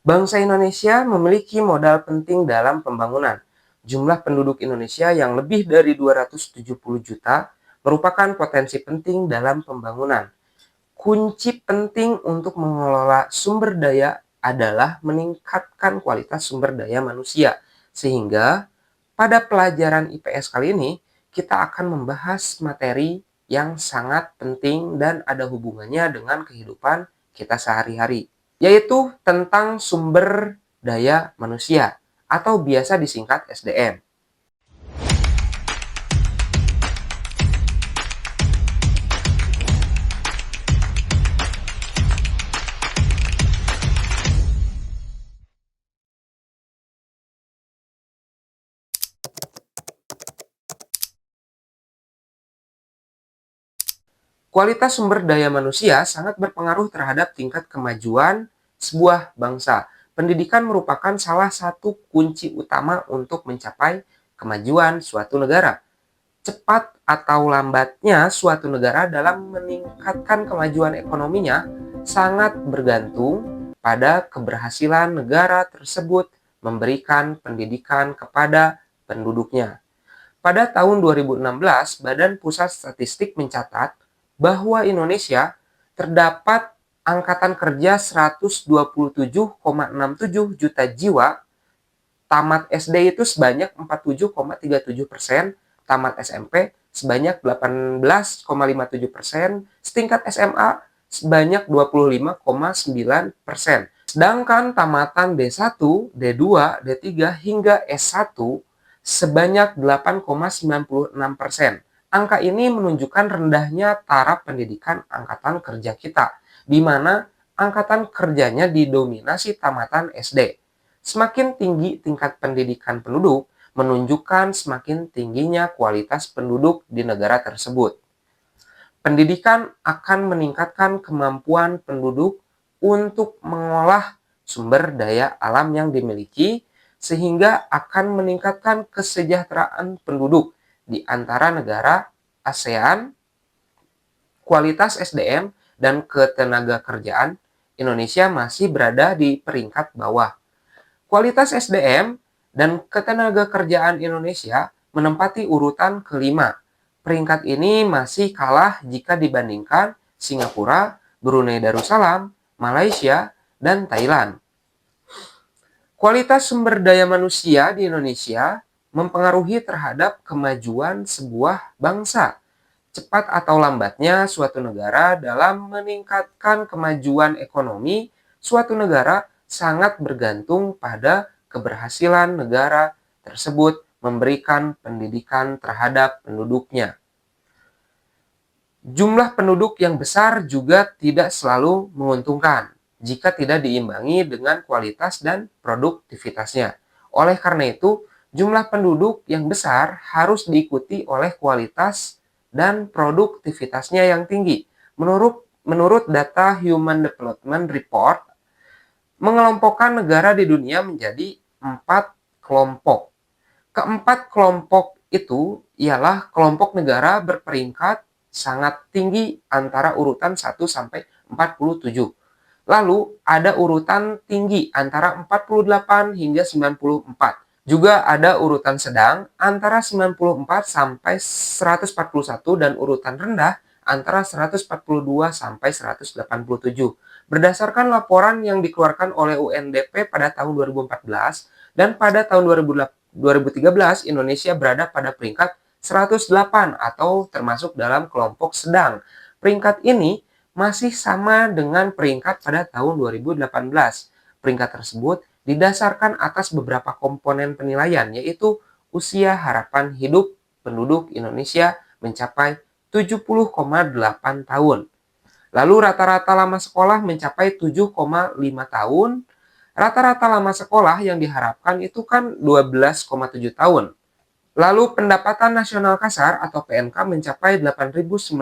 Bangsa Indonesia memiliki modal penting dalam pembangunan. Jumlah penduduk Indonesia yang lebih dari 270 juta merupakan potensi penting dalam pembangunan. Kunci penting untuk mengelola sumber daya adalah meningkatkan kualitas sumber daya manusia. Sehingga pada pelajaran IPS kali ini, kita akan membahas materi yang sangat penting dan ada hubungannya dengan kehidupan kita sehari-hari, yaitu tentang sumber daya manusia atau biasa disingkat SDM. Kualitas sumber daya manusia sangat berpengaruh terhadap tingkat kemajuan sebuah bangsa. Pendidikan merupakan salah satu kunci utama untuk mencapai kemajuan suatu negara. Cepat atau lambatnya suatu negara dalam meningkatkan kemajuan ekonominya sangat bergantung pada keberhasilan negara tersebut memberikan pendidikan kepada penduduknya. Pada tahun 2016, Badan Pusat Statistik mencatat bahwa Indonesia terdapat angkatan kerja 127,67 juta jiwa, tamat SD itu sebanyak 47,37%, tamat SMP sebanyak 18,57%, setingkat SMA sebanyak 25,9%. Sedangkan tamatan D1, D2, D3 hingga S1 sebanyak 8,96%. Angka ini menunjukkan rendahnya taraf pendidikan angkatan kerja kita, di mana angkatan kerjanya didominasi tamatan SD. Semakin tinggi tingkat pendidikan penduduk, menunjukkan semakin tingginya kualitas penduduk di negara tersebut. Pendidikan akan meningkatkan kemampuan penduduk untuk mengolah sumber daya alam yang dimiliki, sehingga akan meningkatkan kesejahteraan penduduk di antara negara ASEAN. Kualitas SDM dan ketenagakerjaan Indonesia masih berada di peringkat bawah. Kualitas SDM dan ketenagakerjaan Indonesia menempati urutan kelima. Peringkat ini masih kalah jika dibandingkan Singapura, Brunei Darussalam, Malaysia, dan Thailand. Kualitas sumber daya manusia di Indonesia mempengaruhi terhadap kemajuan sebuah bangsa. Cepat atau lambatnya suatu negara dalam meningkatkan kemajuan ekonomi suatu negara sangat bergantung pada keberhasilan negara tersebut memberikan pendidikan terhadap penduduknya. Jumlah penduduk yang besar juga tidak selalu menguntungkan jika tidak diimbangi dengan kualitas dan produktivitasnya. Oleh karena itu, jumlah penduduk yang besar harus diikuti oleh kualitas dan produktivitasnya yang tinggi. Menurut data Human Development Report, mengelompokkan negara di dunia menjadi 4 kelompok. Keempat kelompok itu ialah kelompok negara berperingkat sangat tinggi antara urutan 1 sampai 47. Lalu ada urutan tinggi antara 48 hingga 94. Juga ada urutan sedang antara 94 sampai 141 dan urutan rendah antara 142 sampai 187. Berdasarkan laporan yang dikeluarkan oleh UNDP pada tahun 2014 dan pada tahun 2013, Indonesia berada pada peringkat 108 atau termasuk dalam kelompok sedang. Peringkat ini masih sama dengan peringkat pada tahun 2018. Peringkat tersebut didasarkan atas beberapa komponen penilaian, yaitu usia harapan hidup penduduk Indonesia mencapai 70,8 tahun. Lalu rata-rata lama sekolah mencapai 7,5 tahun. Rata-rata lama sekolah yang diharapkan itu kan 12,7 tahun. Lalu pendapatan nasional kasar atau PNK mencapai 8.970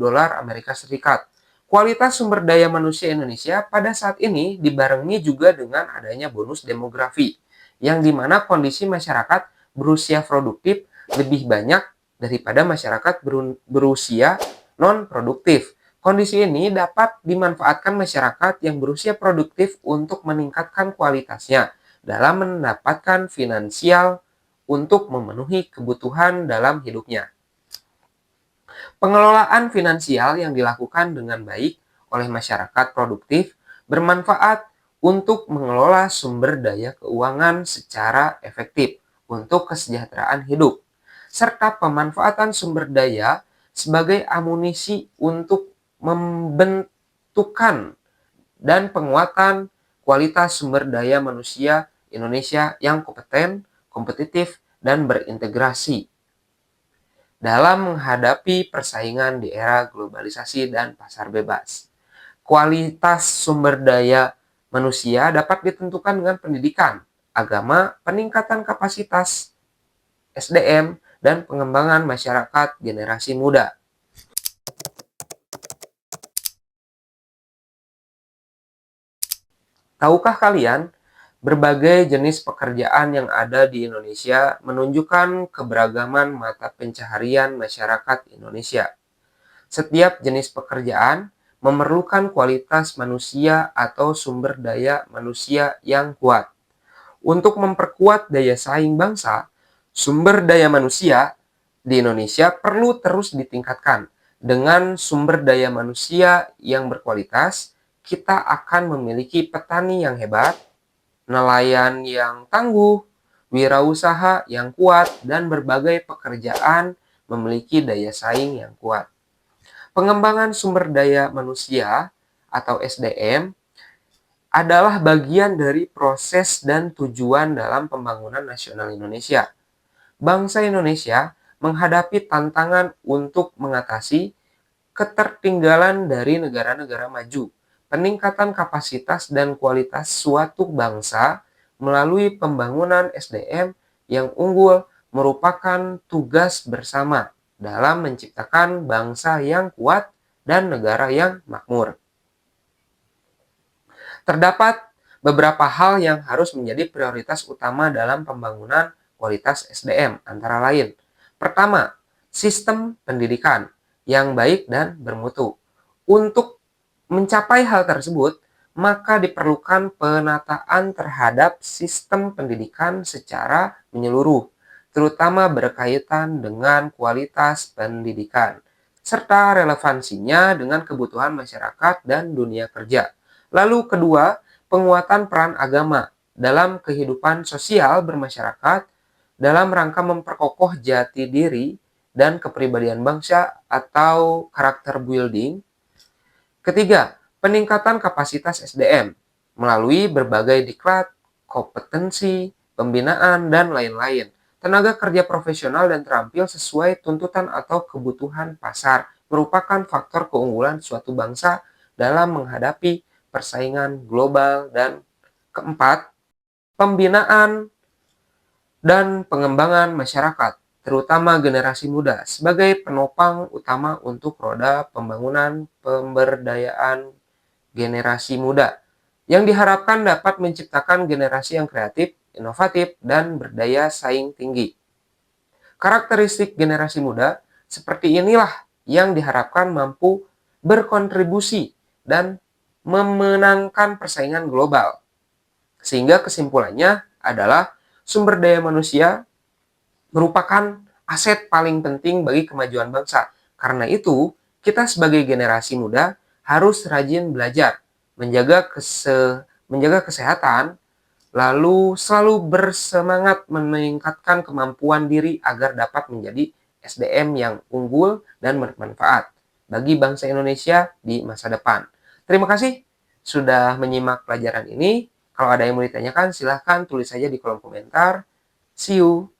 dolar Amerika Serikat. Kualitas sumber daya manusia Indonesia pada saat ini dibarengi juga dengan adanya bonus demografi, yang dimana kondisi masyarakat berusia produktif lebih banyak daripada masyarakat berusia non-produktif. Kondisi ini dapat dimanfaatkan masyarakat yang berusia produktif untuk meningkatkan kualitasnya dalam mendapatkan finansial untuk memenuhi kebutuhan dalam hidupnya. Pengelolaan finansial yang dilakukan dengan baik oleh masyarakat produktif bermanfaat untuk mengelola sumber daya keuangan secara efektif untuk kesejahteraan hidup, serta pemanfaatan sumber daya sebagai amunisi untuk membentukkan dan penguatan kualitas sumber daya manusia Indonesia yang kompeten, kompetitif, dan berintegrasi dalam menghadapi persaingan di era globalisasi dan pasar bebas. Kualitas sumber daya manusia dapat ditentukan dengan pendidikan, agama, peningkatan kapasitas SDM, dan pengembangan masyarakat generasi muda. Tahukah kalian, berbagai jenis pekerjaan yang ada di Indonesia menunjukkan keberagaman mata pencaharian masyarakat Indonesia. Setiap jenis pekerjaan memerlukan kualitas manusia atau sumber daya manusia yang kuat. Untuk memperkuat daya saing bangsa, sumber daya manusia di Indonesia perlu terus ditingkatkan. Dengan sumber daya manusia yang berkualitas, kita akan memiliki petani yang hebat, nelayan yang tangguh, wirausaha yang kuat, dan berbagai pekerjaan memiliki daya saing yang kuat. Pengembangan sumber daya manusia atau SDM adalah bagian dari proses dan tujuan dalam pembangunan nasional Indonesia. Bangsa Indonesia menghadapi tantangan untuk mengatasi ketertinggalan dari negara-negara maju, peningkatan kapasitas dan kualitas suatu bangsa melalui pembangunan SDM yang unggul merupakan tugas bersama dalam menciptakan bangsa yang kuat dan negara yang makmur. Terdapat beberapa hal yang harus menjadi prioritas utama dalam pembangunan kualitas SDM, antara lain. Pertama, sistem pendidikan yang baik dan bermutu. Untuk mencapai hal tersebut, maka diperlukan penataan terhadap sistem pendidikan secara menyeluruh, terutama berkaitan dengan kualitas pendidikan, serta relevansinya dengan kebutuhan masyarakat dan dunia kerja. Lalu kedua, penguatan peran agama dalam kehidupan sosial bermasyarakat dalam rangka memperkokoh jati diri dan kepribadian bangsa atau karakter building. Ketiga, peningkatan kapasitas SDM melalui berbagai diklat, kompetensi, pembinaan, dan lain-lain. Tenaga kerja profesional dan terampil sesuai tuntutan atau kebutuhan pasar merupakan faktor keunggulan suatu bangsa dalam menghadapi persaingan global. Dan keempat, pembinaan dan pengembangan masyarakat, terutama generasi muda, sebagai penopang utama untuk roda pembangunan pemberdayaan generasi muda, yang diharapkan dapat menciptakan generasi yang kreatif, inovatif, dan berdaya saing tinggi. Karakteristik generasi muda seperti inilah yang diharapkan mampu berkontribusi dan memenangkan persaingan global. Sehingga kesimpulannya adalah sumber daya manusia merupakan aset paling penting bagi kemajuan bangsa. Karena itu, kita sebagai generasi muda harus rajin belajar, menjaga kesehatan, lalu selalu bersemangat meningkatkan kemampuan diri agar dapat menjadi SDM yang unggul dan bermanfaat bagi bangsa Indonesia di masa depan. Terima kasih sudah menyimak pelajaran ini. Kalau ada yang mau ditanyakan, silahkan tulis saja di kolom komentar. See you!